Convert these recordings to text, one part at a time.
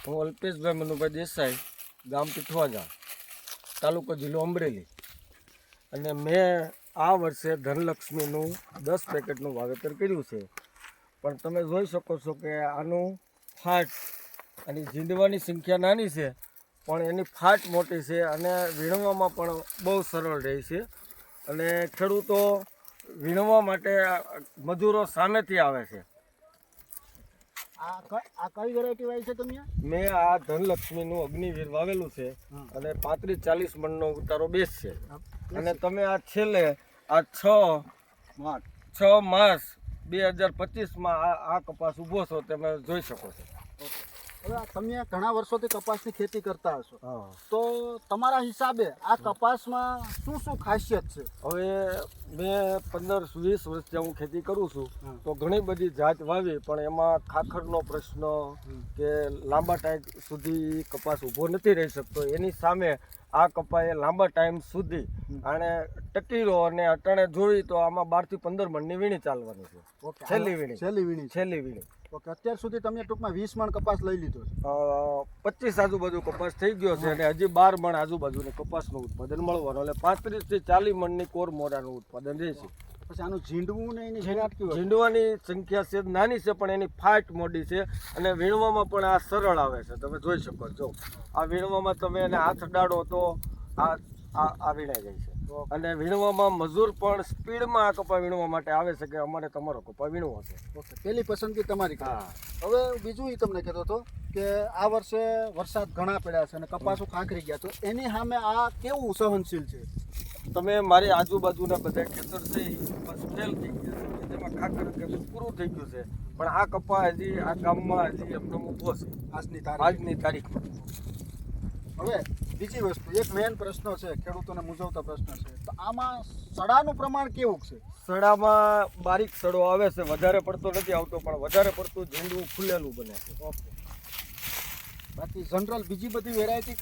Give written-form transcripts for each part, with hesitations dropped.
હું અલ્પેશભાઈ મનુભાઈ દેસાઈ, ગામ પીઠવાજા, તાલુકો જિલ્લો અમરેલી. અને મેં આ વર્ષે ધનલક્ષ્મીનું 10 પેકેટનું વાવેતર કર્યું છે. પણ તમે જોઈ શકો છો કે આનું ફાટ અને ઝીંડવાની સંખ્યા નાની છે, પણ એની ફાટ મોટી છે અને વીણવામાં પણ બહુ સરળ રહે છે. અને ખેડૂતો વીણવા માટે મજૂરો સામેથી આવે છે. આ કઈ વેરાયટી વાવી છે તમે? મેં આ ધનલક્ષ્મીનું અગ્નિવીર વાવેલું છે અને 35-40 મણનો ઉતારો બેસ છે. અને તમે આ છેલ્લે આ 6 માર્ચ 2025માં આ કપાસ ઊભો છો તમે જોઈ શકો છો. હવે તમે ઘણા વર્ષોથી કપાસની ખેતી કરતા હશો, તો તમારા હિસાબે આ કપાસમાં શું શું ખાસિયત છે? હવે મેં 15-20 વર્ષથી હું ખેતી કરું છું, તો ઘણી બધી જાત વાવી, પણ એમાં ખાખરનો પ્રશ્ન કે લાંબા ટાઈમ સુધી કપાસ ઊભો નથી રહી શકતો. એની સામે આ કપાએ લાંબા ટાઈમ સુધી આને ટકી રહ્યો અને અટાણે જોઈ તો આમાં 12 થી 15 મણની વીણી ચાલવાની છે. છેલ્લી વીણી. ઓકે, અત્યાર સુધી તમે ટૂંકમાં 20 મણ કપાસ લઈ લીધો છે? 25 આજુબાજુ કપાસ થઈ ગયો છે અને હજી 12 મણ આજુબાજુને કપાસનું ઉત્પાદન મળવાનું, એટલે 35 થી 40 મણની કોર મોરાનું ઉત્પાદન રહેશે. પછી આનું ઝીંડવું ને એની ઝીણાટ કેવી? ઝીંડવાની સંખ્યા છે નાની છે, પણ એની ફાટ મોટી છે અને વીણવામાં પણ આ સરળ આવે છે. તમે જોઈ શકો છો, આ વીણવામાં તમે એને હાથ અડાડો તો આ વીણાઈ જાય છે. અને વીણવામાં મજૂર પણ સ્પીડમાં આ કપા વીણવા માટે આવે છે કે અમારે તમારો કપા વીણવો છે. ઓકે, પહેલી પસંદગી તમારી. હવે બીજું એ તમને કહેતો હતો કે આ વર્ષે વરસાદ ઘણા પડ્યા છે અને કપાસો ખાંખરી ગયા, તો એની સામે આ કેવું સહનશીલ છે? તમે મારી આજુબાજુના બધા ખેતર છે એ કપાસ ફેલ થઈ ગયા છે, જેમાં ખાખર પૂરું થઈ ગયું છે, પણ આ કપા હજી આ ગામમાં હજી એમનો ઊભો છે આજની તારીખમાં. હવે બીજી વસ્તુ, એક મેઇન પ્રશ્ન છે, ખેડૂતોને મૂંઝવતો પ્રશ્ન છે, તો આમાં સડાનું પ્રમાણ કેવું છે? સડામાં બારીક સડો આવે છે, વધારે પડતો નથી આવતો, પણ વધારે પડતું ઝીંડવું ફૂલેલું બને છે. ઓકે, બાકી જનરલ બીજી બધી વેરાયટી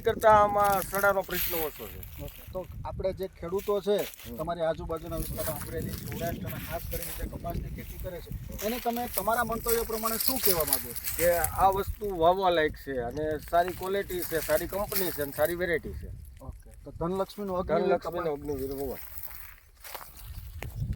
કરતાં આમાં સડાનો પ્રશ્ન ઓછો છે. ઓકે, તો આપણે જે ખેડૂતો છે તમારી આજુબાજુના વિસ્તારમાં, અમરેલી, સૌરાષ્ટ્ર અને ખાસ કરીને જે કપાસની ખેતી કરે છે, એને તમે તમારા મંતવ્ય પ્રમાણે શું કહેવા માંગો છો? કે આ વસ્તુ વાવવા લાયક છે અને સારી ક્વોલિટી છે, સારી કંપની છે અને સારી વેરાયટી છે. ઓકે, તો ધનલક્ષ્મીનું અગ્નિવીર હોવા.